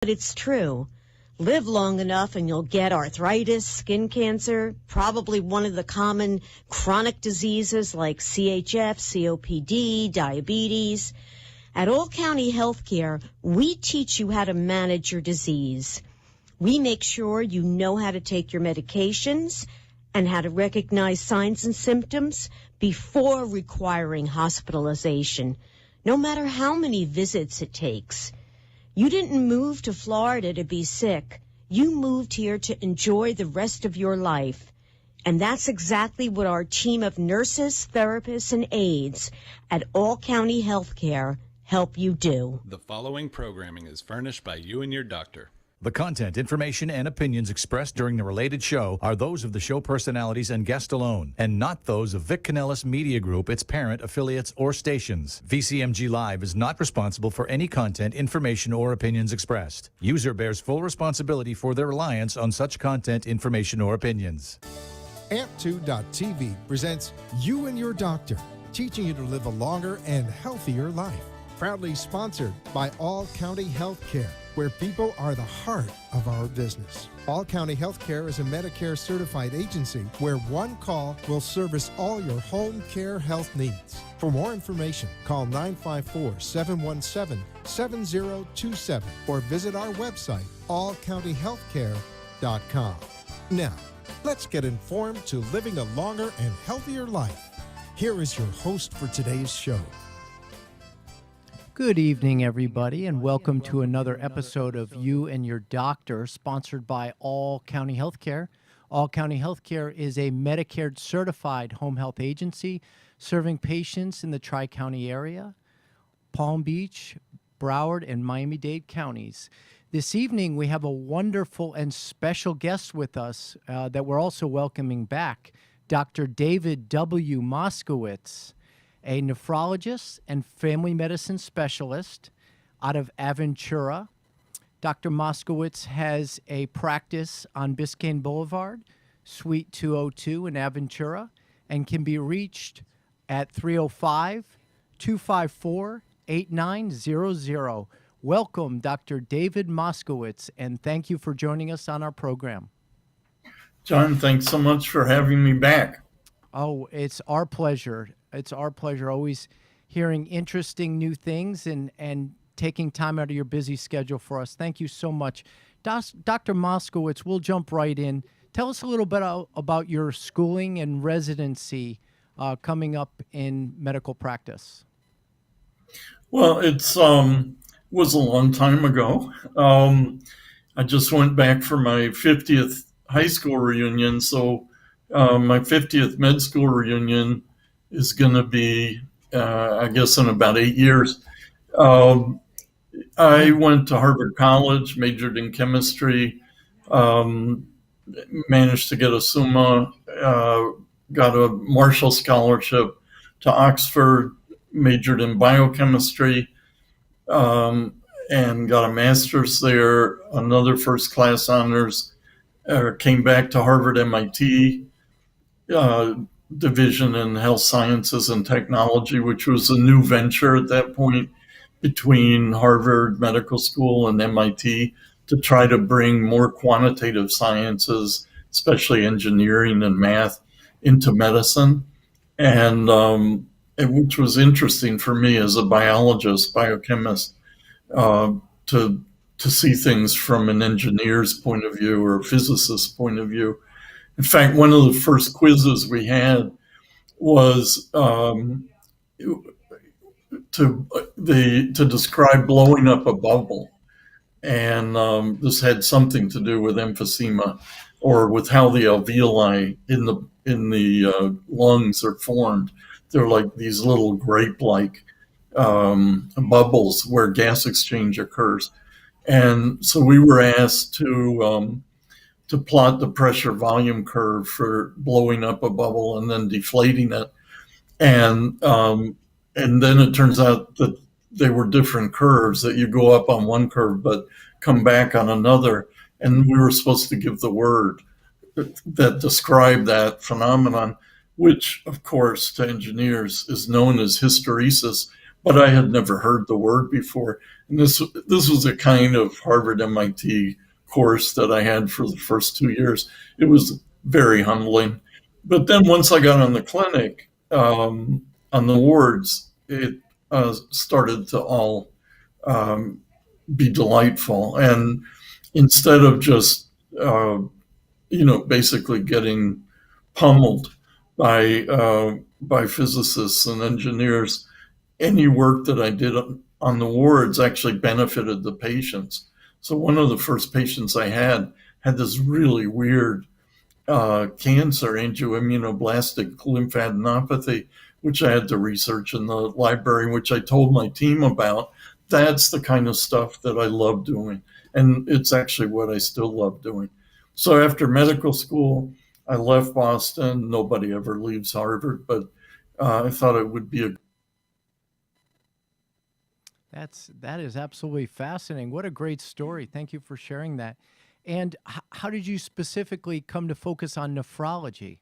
But it's true. Live long enough and you'll get arthritis, skin cancer, probably one of the common chronic diseases like CHF, COPD, diabetes. At All County Healthcare, we teach you how to manage your disease. We make sure you know how to take your medications and how to recognize signs and symptoms before requiring hospitalization, no matter how many visits it takes. You didn't move to Florida to be sick. You moved here to enjoy the rest of your life. And that's exactly what our team of nurses, therapists, and aides at All County Healthcare help you do. The following programming is furnished by you and your doctor. The content, information, and opinions expressed during the related show are those of the show personalities and guest alone, and not those of Vic Canellis Media Group, its parent, affiliates, or stations. VCMG Live is not responsible for any content, information, or opinions expressed. User bears full responsibility for their reliance on such content, information, or opinions. Amp2.tv presents You and Your Doctor, teaching you to live a longer and healthier life. Proudly sponsored by All County Healthcare, where people are the heart of our business. All County Healthcare is a Medicare certified agency where one call will service all your home care health needs. For more information, call 954-717-7027 or visit our website, allcountyhealthcare.com. Now, let's get informed to living a longer and healthier life. Here is your host for today's show. Good evening, everybody, and welcome to another episode of You and Your Doctor, sponsored by All County Healthcare. All County Healthcare is a Medicare certified home health agency serving patients in the Tri-County area, Palm Beach, Broward, and Miami-Dade counties. This evening, we have a wonderful and special guest with us that we're also welcoming back, Dr. David W. Moskowitz, a nephrologist and family medicine specialist out of Aventura. Dr. Moskowitz has a practice on Biscayne Boulevard, Suite 202 in Aventura, and can be reached at 305-254-8900. Welcome, Dr. David Moskowitz, and thank you for joining us on our program. John, thanks so much for having me back. Oh, it's our pleasure. It's our pleasure always hearing interesting new things and taking time out of your busy schedule for us. Thank you so much. Dr. Moskowitz, we'll jump right in. Tell us a little bit about your schooling and residency coming up in medical practice. Well, it's was a long time ago. I just went back for my 50th high school reunion, so my 50th med school reunion is going to be, I guess, in about 8 years. I went to Harvard College, majored in chemistry, managed to get a Summa, got a Marshall Scholarship to Oxford, majored in biochemistry, and got a master's there, another first class honors, came back to Harvard MIT, division in health sciences and technology, which was a new venture at that point between Harvard Medical School and MIT to try to bring more quantitative sciences, especially engineering and math, into medicine. And which was interesting for me as a biologist, biochemist, to see things from an engineer's point of view or a physicist's point of view. In fact, one of the first quizzes we had was to describe blowing up a bubble, and this had something to do with emphysema, or with how the alveoli in the lungs are formed. They're like these little grape-like bubbles where gas exchange occurs, and so we were asked to plot the pressure volume curve for blowing up a bubble and then deflating it. And then it turns out that they were different curves, that you go up on one curve but come back on another. And we were supposed to give the word that described that phenomenon, which of course to engineers is known as hysteresis, but I had never heard the word before. And this was a kind of Harvard MIT course that I had for the first 2 years. It was very humbling. But then once I got on the clinic, on the wards, it started to all be delightful. And instead of just, basically getting pummeled by physicists and engineers, any work that I did on the wards actually benefited the patients. So one of the first patients I had this really weird cancer, angioimmunoblastic lymphadenopathy, which I had to research in the library, which I told my team about. That's the kind of stuff that I love doing. And it's actually what I still love doing. So after medical school, I left Boston. Nobody ever leaves Harvard, but I thought it would be That is absolutely fascinating. What a great story. Thank you for sharing that. And how did you specifically come to focus on nephrology?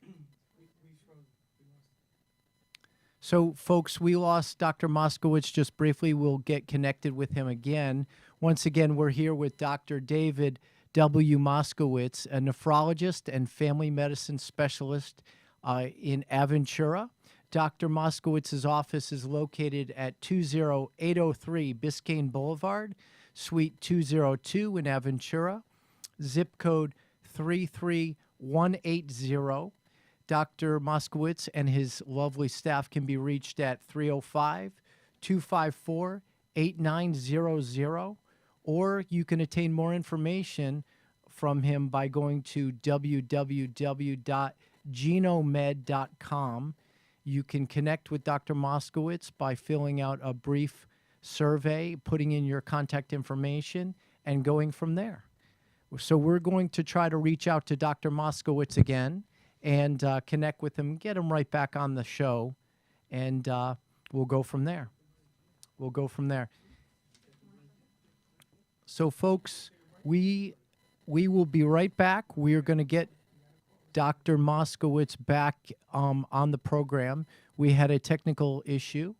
So, folks, we lost Dr. Moskowitz just briefly. We'll get connected with him again. Once again, we're here with Dr. David W. Moskowitz, a nephrologist and family medicine specialist in Aventura. Dr. Moskowitz's office is located at 20803 Biscayne Boulevard, Suite 202 in Aventura, zip code 33180. Dr. Moskowitz and his lovely staff can be reached at 305-254-8900, or you can attain more information from him by going to www.genomed.com. You can connect with Dr. Moskowitz by filling out a brief survey, putting in your contact information, and going from there. So we're going to try to reach out to Dr. Moskowitz again and connect with him, get him right back on the show, and we'll go from there. We'll go from there. So, folks, we will be right back. We are going to get Dr. Moskowitz back on the program. We had a technical issue,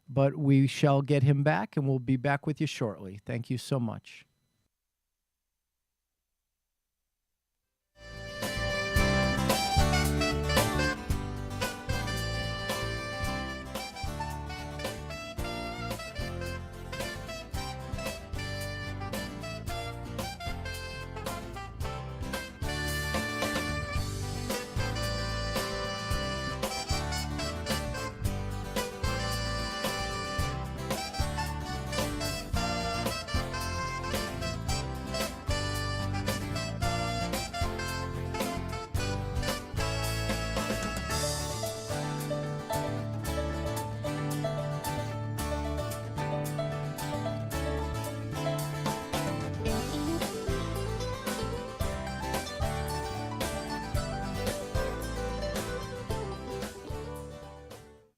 but we shall get him back, and we'll be back with you shortly. Thank you so much.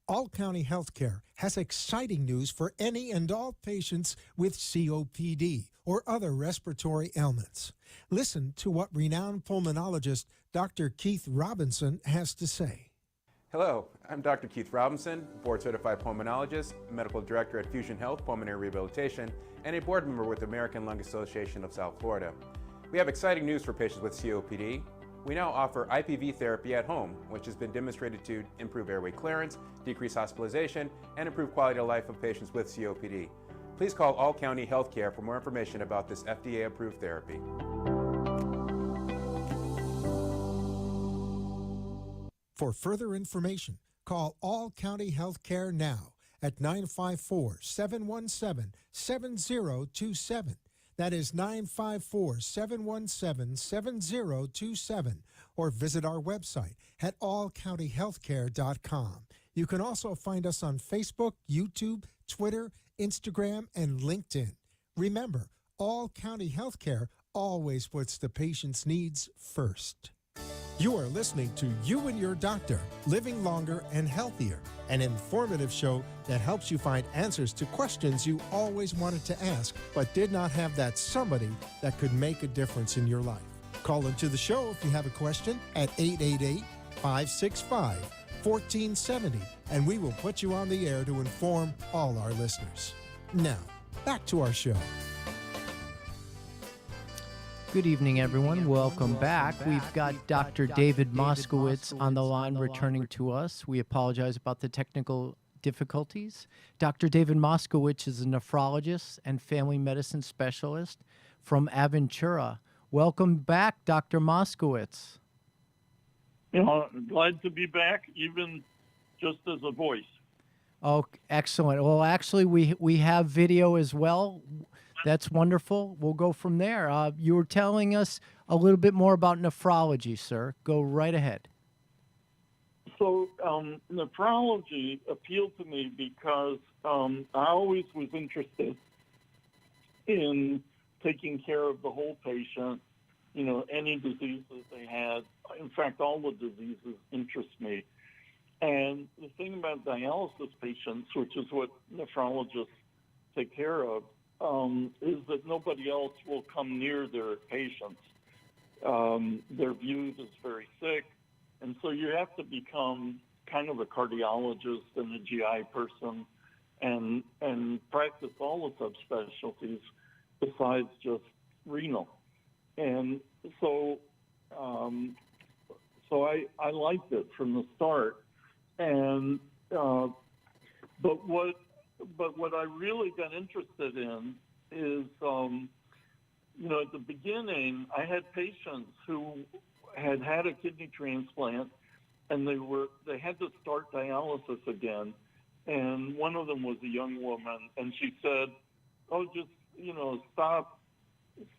All County Healthcare has exciting news for any and all patients with COPD or other respiratory ailments. Listen to what renowned pulmonologist Dr. Keith Robinson has to say. Hello, I'm Dr. Keith Robinson, board-certified pulmonologist, medical director at Fusion Health Pulmonary Rehabilitation, and a board member with the American Lung Association of South Florida. We have exciting news for patients with COPD. We now offer IPV therapy at home, which has been demonstrated to improve airway clearance, decrease hospitalization, and improve quality of life of patients with COPD. Please call All County Healthcare for more information about this FDA-approved therapy. For further information, call All County Healthcare now at 954-717-7027. That is 954-717-7027, or visit our website at allcountyhealthcare.com. You can also find us on Facebook, YouTube, Twitter, Instagram, and LinkedIn. Remember, All County Healthcare always puts the patient's needs first. You are listening to You and Your Doctor, Living Longer and Healthier, an informative show that helps you find answers to questions you always wanted to ask, but did not have that somebody that could make a difference in your life. Call into the show if you have a question at 888-565-4305. 1470, and we will put you on the air to inform all our listeners. Now, back to our show. Good evening, everyone. Welcome back. We've got Dr. David Moskowitz on the line returning to us. We apologize about the technical difficulties. Dr. David Moskowitz is a nephrologist and family medicine specialist from Aventura. Welcome back, Dr. Moskowitz. Glad to be back, even just as a voice. Oh, excellent. Well, actually, we have video as well. That's wonderful. We'll go from there. You were telling us a little bit more about nephrology, sir. Go right ahead. So nephrology appealed to me because I always was interested in taking care of the whole patient, any diseases they had. In fact, all the diseases interest me. And the thing about dialysis patients, which is what nephrologists take care of, is that nobody else will come near their patients. They're viewed as very sick, and so you have to become kind of a cardiologist and a GI person and practice all the subspecialties besides just renal. And so I liked it from the start. And but what I really got interested in is, at the beginning, I had patients who had had a kidney transplant, and they had to start dialysis again. And one of them was a young woman, and she said, "Oh, just stop,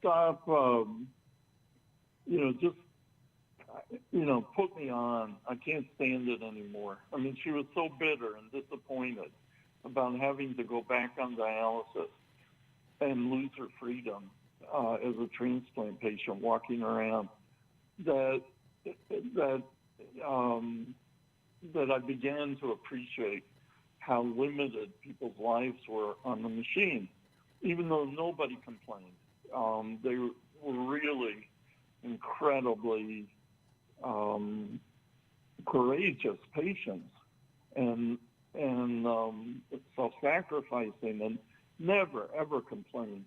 just." Put me on. I can't stand it anymore. I mean, she was so bitter and disappointed about having to go back on dialysis and lose her freedom as a transplant patient walking around that I began to appreciate how limited people's lives were on the machine, even though nobody complained. They were really incredibly courageous patients and self-sacrificing and never, ever complained.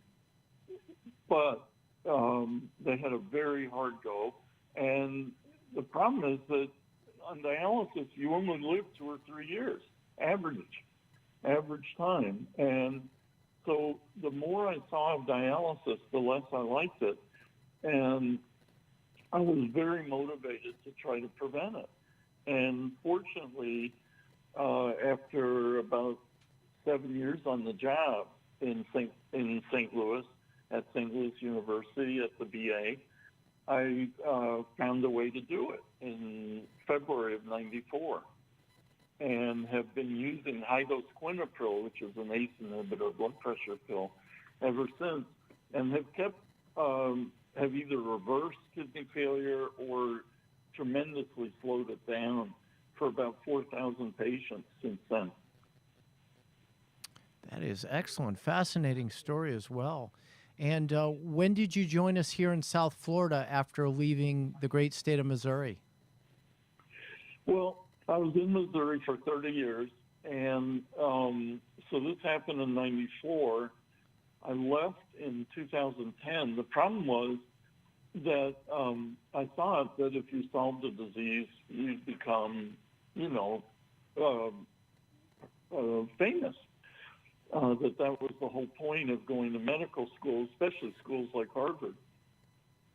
But they had a very hard go. And the problem is that on dialysis, you only live 2 or 3 years, average time. And so the more I saw of dialysis, the less I liked it. And I was very motivated to try to prevent it. And fortunately, after about 7 years on the job in St. Louis, at St. Louis University at the BA, I found a way to do it in February of '94, and have been using high-dose quinapril, which is an ACE inhibitor blood pressure pill, ever since, and have kept have either reversed kidney failure or tremendously slowed it down for about 4,000 patients since then. That is excellent. Fascinating story as well. And when did you join us here in South Florida after leaving the great state of Missouri? Well, I was in Missouri for 30 years, and so this happened in '94. I left in 2010. The problem was that I thought that if you solved the disease, you'd become, famous. That was the whole point of going to medical school, especially schools like Harvard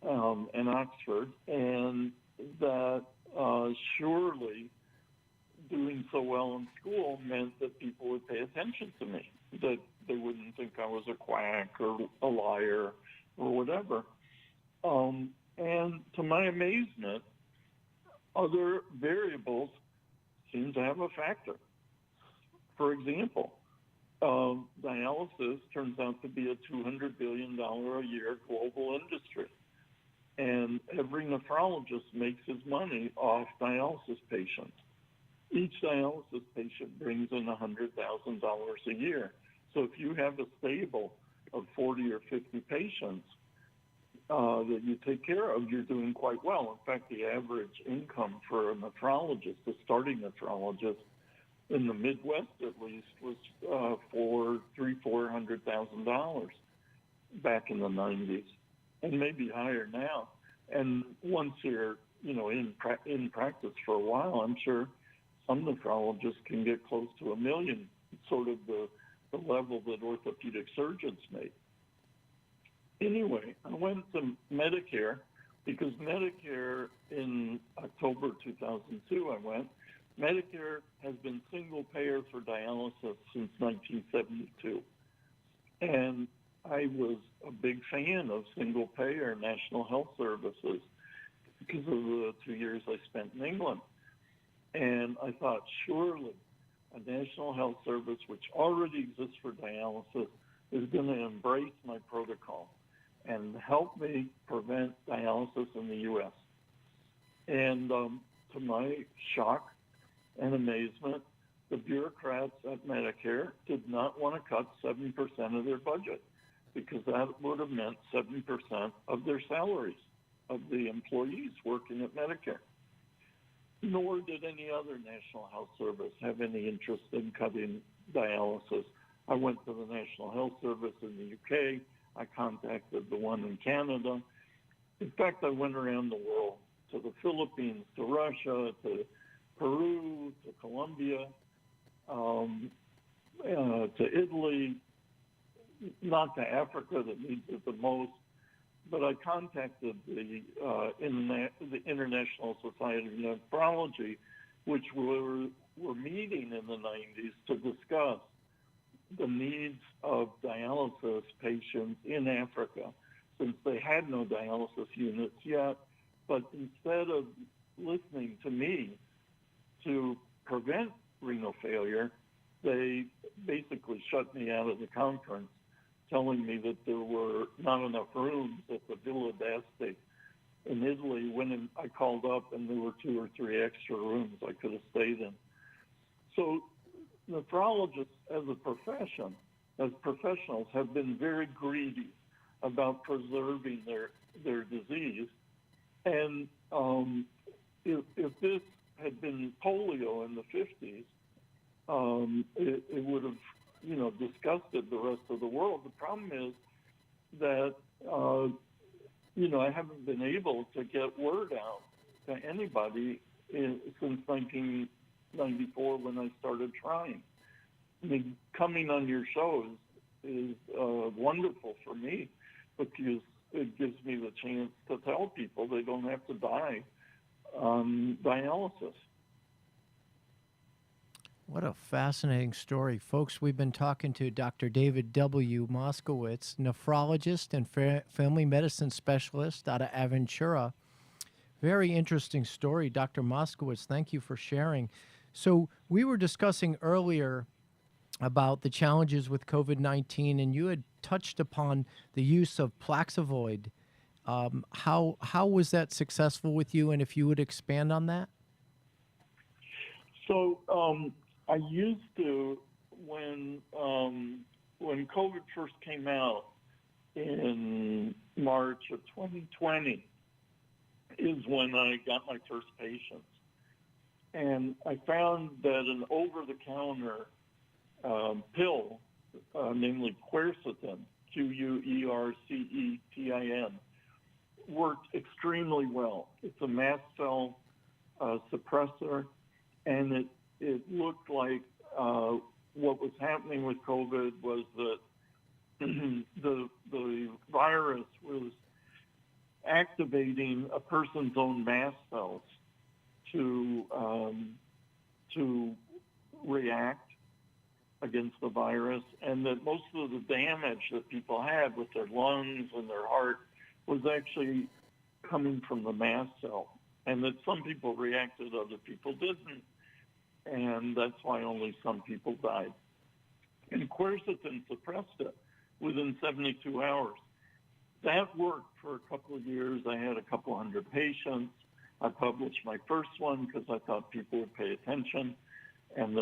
and Oxford, and that surely doing so well in school meant that people would pay attention to me, that they wouldn't think I was a quack or a liar or whatever. And to my amazement, other variables seem to have a factor. For example, dialysis turns out to be a $200 billion a year global industry. And every nephrologist makes his money off dialysis patients. Each dialysis patient brings in $100,000 a year. So if you have a stable of 40 or 50 patients, that you take care of, you're doing quite well. In fact, the average income for a nephrologist, a starting nephrologist, in the Midwest at least, was $400,000 back in the 90s, and maybe higher now. And once you're, in practice for a while, I'm sure some nephrologists can get close to $1 million, sort of the level that orthopedic surgeons make. Anyway, I went to Medicare because Medicare in October 2002, Medicare has been single payer for dialysis since 1972. And I was a big fan of single payer national health services because of the 2 years I spent in England. And I thought, surely a national health service, which already exists for dialysis, is going to embrace my protocol and help me prevent dialysis in the U.S. And to my shock and amazement, the bureaucrats at Medicare did not want to cut 70% of their budget, because that would have meant 70% of their salaries of the employees working at Medicare. Nor did any other national health service have any interest in cutting dialysis. I went to the National Health Service in the UK. I contacted the one in Canada. In fact, I went around the world, to the Philippines, to Russia, to Peru, to Colombia, to Italy, not to Africa that needs it the most, but I contacted the International Society of Nephrology, which were meeting in the 90s to discuss the needs of dialysis patients in Africa, since they had no dialysis units yet. But instead of listening to me to prevent renal failure, they basically shut me out of the conference, telling me that there were not enough rooms at the Villa d'Este in Italy. When I called up, and there were 2 or 3 extra rooms I could have stayed in. So nephrologists as a profession, as professionals, have been very greedy about preserving their disease. And if this had been polio in the 50s, it would have, disgusted the rest of the world. The problem is that, I haven't been able to get word out to anybody since 1994 when I started trying. I mean, coming on your shows is wonderful for me, because it gives me the chance to tell people they don't have to die on dialysis. What a fascinating story. Folks, we've been talking to Dr. David W. Moskowitz, nephrologist and family medicine specialist out of Aventura. Very interesting story, Dr. Moskowitz. Thank you for sharing. So we were discussing earlier about the challenges with COVID-19, and you had touched upon the use of Plaxavoid. How was that successful with you, and if you would expand on that? So I used to, when COVID first came out in March of 2020, is when I got my first patients. And I found that an over-the-counter pill, namely quercetin, Quercetin, worked extremely well. It's a mast cell suppressor, and it looked like what was happening with COVID was that the virus was activating a person's own mast cells to react against the virus, and that most of the damage that people had with their lungs and their heart was actually coming from the mast cell, and that some people reacted, other people didn't, and that's why only some people died. And quercetin suppressed it within 72 hours. That worked for a couple of years. I had a couple hundred patients. I published my first one because I thought people would pay attention, and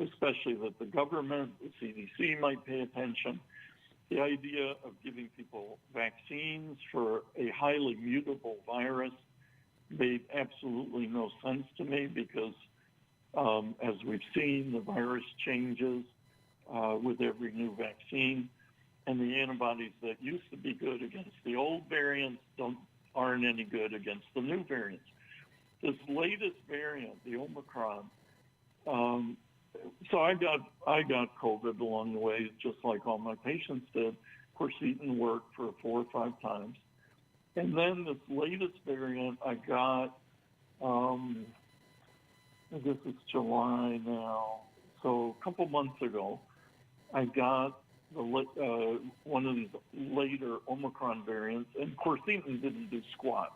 especially that the government, the CDC, might pay attention. the idea of giving people vaccines for a highly mutable virus made absolutely no sense to me because, as we've seen, the virus changes with every new vaccine, and the antibodies that used to be good against the old variants aren't any good against the new variants. This latest variant, the Omicron, so I got COVID along the way, just like all my patients did. Quercetin worked for 4 or 5 times. And then this latest variant I got, I guess it's July now, so a couple months ago, I got one of these later Omicron variants, and quercetin didn't do squat.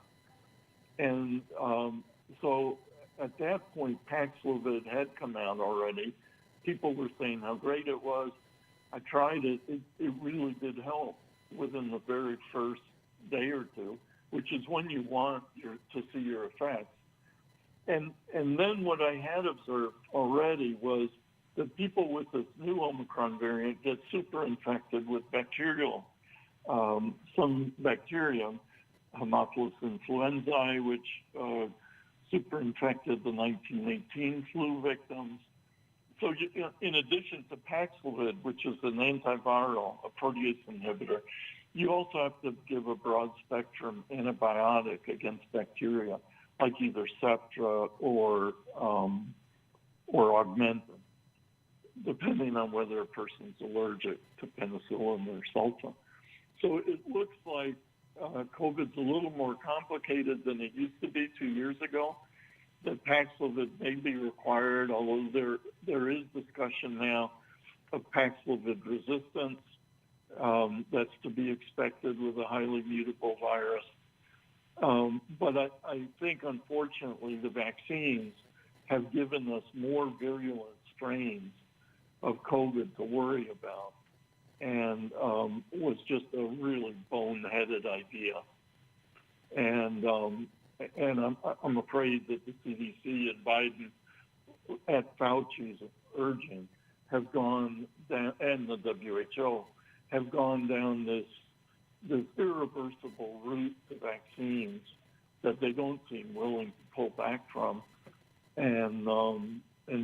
And so at that point, Paxlovid had come out already. People were saying how great it was. I tried it. It really did help within the very first day or two, which is when you want to see your effects. And then what I had observed already was that people with this new Omicron variant get super infected with bacterial, some bacteria, Haemophilus influenzae, which super infected the 1918 flu victims. So in addition to Paxlovid, which is an antiviral, a protease inhibitor, you also have to give a broad spectrum antibiotic against bacteria, like either Septra or Augmentin, depending on whether a person's allergic to penicillin or sulfa. So it looks like COVID's a little more complicated than it used to be 2 years ago, that Paxlovid may be required, although there is discussion now of Paxlovid resistance. That's to be expected with a highly mutable virus. But I think, unfortunately, the vaccines have given us more virulent strains of COVID to worry about, and was just a really boneheaded idea. And I'm afraid that the CDC and Biden, at Fauci's urging, have gone down, and the WHO have gone down this irreversible route to vaccines that they don't seem willing to pull back from. And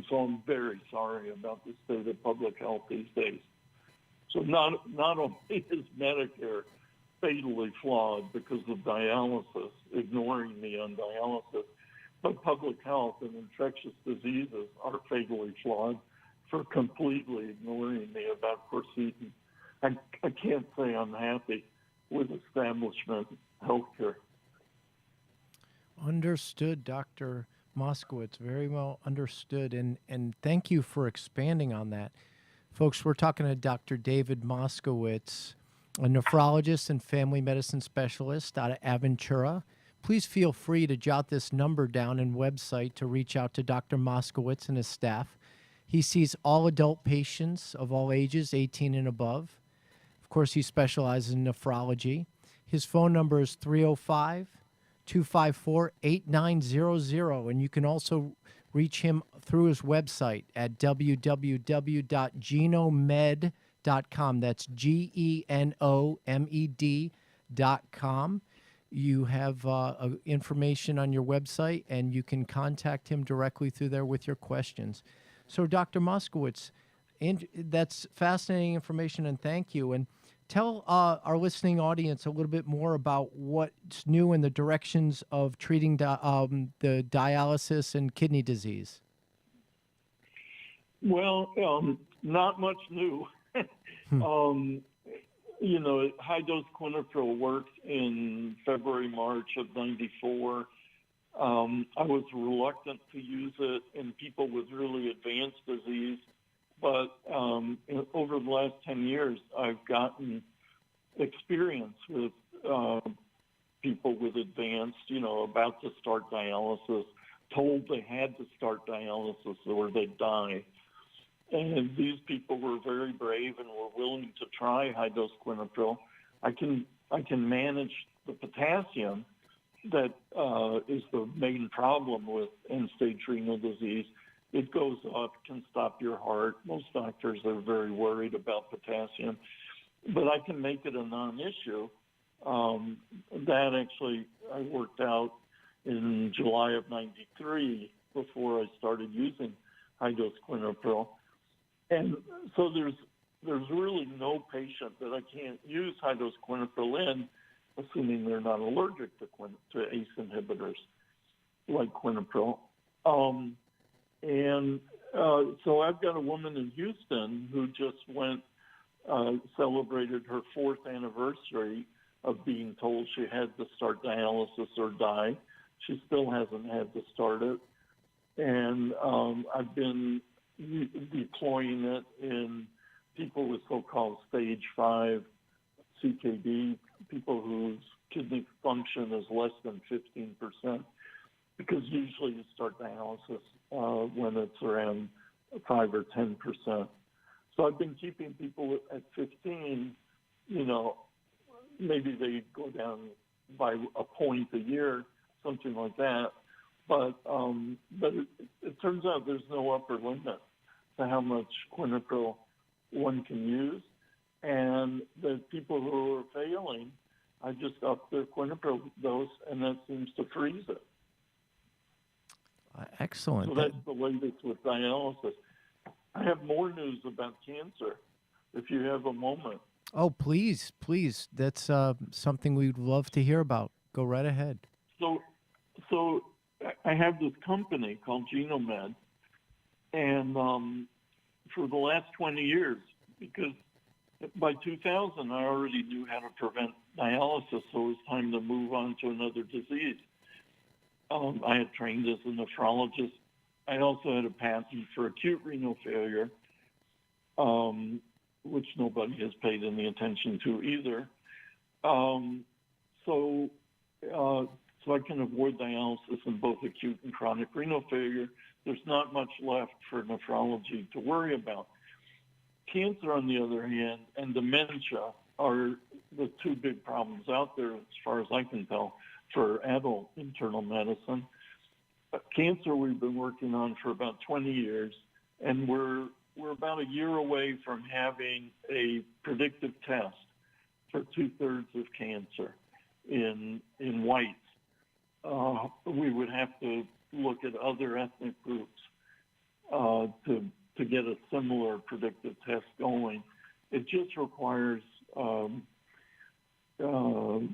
so I'm very sorry about the state of public health these days. So not only is Medicare fatally flawed because of dialysis, ignoring me on dialysis, but public health and infectious diseases are fatally flawed for completely ignoring me about quercetin. I can't say I'm happy with establishment healthcare. Understood, Dr. Moskowitz. Very well understood. And thank you for expanding on that. Folks, we're talking to Dr. David Moskowitz, a nephrologist and family medicine specialist out of Aventura. Please feel free to jot this number down and website to reach out to Dr. Moskowitz and his staff. He sees all adult patients of all ages, 18 and above. Of course, he specializes in nephrology. His phone number is 305-254-8900, and you can also reach him through his website at www.genomed.com. That's GENOMED.com. You have information on your website, and you can contact him directly through there with your questions. So, Dr. Moskowitz, that's fascinating information, and thank you. And tell our listening audience a little bit more about what's new in the directions of treating the dialysis and kidney disease. Well, not much new. High-dose quinapril worked in February, March of '94. I was reluctant to use it in people with really advanced disease, but over the last 10 years, I've gotten experience with people with advanced, about to start dialysis, told they had to start dialysis or they'd die. And these people were very brave and were willing to try high-dose quinapril. I can manage the potassium that is the main problem with end-stage renal disease. It goes up, can stop your heart. Most doctors are very worried about potassium. but I can make it a non-issue. That actually I worked out in July of '93 before I started using high-dose quinapril. And so there's really no patient that I can't use high-dose quinapril in, assuming they're not allergic to ACE inhibitors like quinapril. So I've got a woman in Houston who just celebrated her 4th anniversary of being told she had to start dialysis or die. She still hasn't had to start it. And I've been deploying it in people with so-called stage 5 CKD, people whose kidney function is less than 15%, because usually you start dialysis when it's around 5 or 10%. So I've been keeping people at 15, maybe they go down by a point a year, something like that. But it turns out there's no upper limit to how much quinapril one can use. And the people who are failing, I just up their quinapril dose, and that seems to freeze it. Excellent. So that's the latest with dialysis. I have more news about cancer, if you have a moment. Oh, please. That's something we'd love to hear about. Go right ahead. So I have this company called Genomed, and for the last 20 years, because by 2000 I already knew how to prevent dialysis, so it was time to move on to another disease. I had trained as a nephrologist. I also had a patent for acute renal failure, which nobody has paid any attention to either. So I can avoid dialysis in both acute and chronic renal failure. There's not much left for nephrology to worry about. Cancer, on the other hand, and dementia are the 2 big problems out there, as far as I can tell, for adult internal medicine. Cancer we've been working on for about 20 years, and we're about a year away from having a predictive test for 2/3 of cancer in whites. We would have to look at other ethnic groups to get a similar predictive test going. It just requires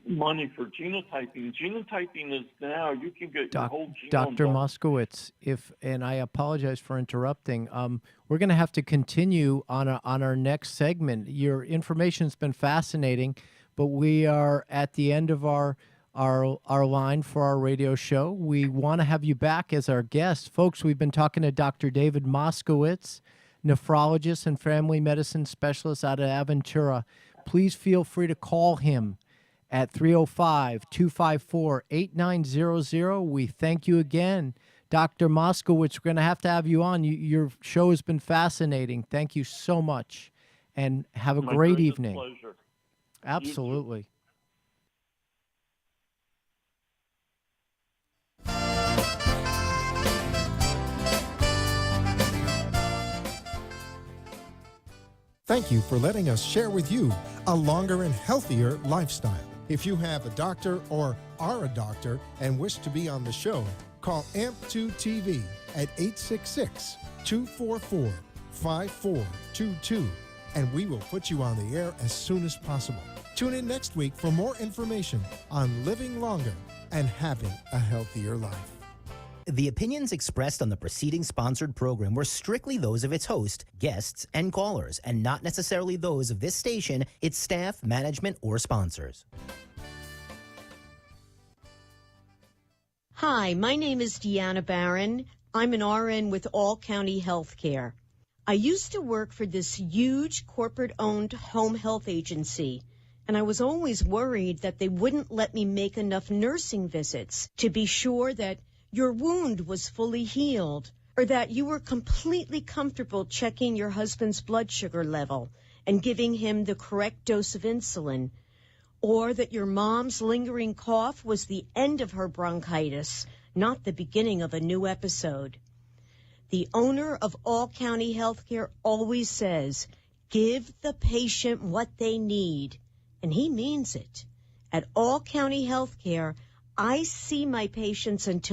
money for genotyping. Genotyping is now, you can get your whole genome. Dr. Moskowitz, and I apologize for interrupting, we're going to have to continue on our next segment. Your information's been fascinating, but we are at the end of our line for our radio show. We want to have you back as our guest. Folks, we've been talking to Dr. David Moskowitz, nephrologist and family medicine specialist out of Aventura. Please feel free to call him at 305-254-8900. We thank you again. Dr. Moskowitz, we're going to have you on. Your show has been fascinating. Thank you so much, and have a great evening. Pleasure. Absolutely. Thank you for letting us share with you a longer and healthier lifestyle. If you have a doctor or are a doctor and wish to be on the show, call AMP2 TV at 866-244-5422, and we will put you on the air as soon as possible. Tune in next week for more information on living longer and having a healthier life. The opinions expressed on the preceding sponsored program were strictly those of its host, guests, and callers, and not necessarily those of this station, its staff, management, or sponsors. Hi, my name is Deanna Barron. I'm an RN with All County Healthcare. I used to work for this huge corporate-owned home health agency, and I was always worried that they wouldn't let me make enough nursing visits to be sure that your wound was fully healed, or that you were completely comfortable checking your husband's blood sugar level and giving him the correct dose of insulin, or that your mom's lingering cough was the end of her bronchitis, not the beginning of a new episode. The owner of All County Healthcare always says, Give the patient what they need, and he means it. At All County Healthcare, I see my patients until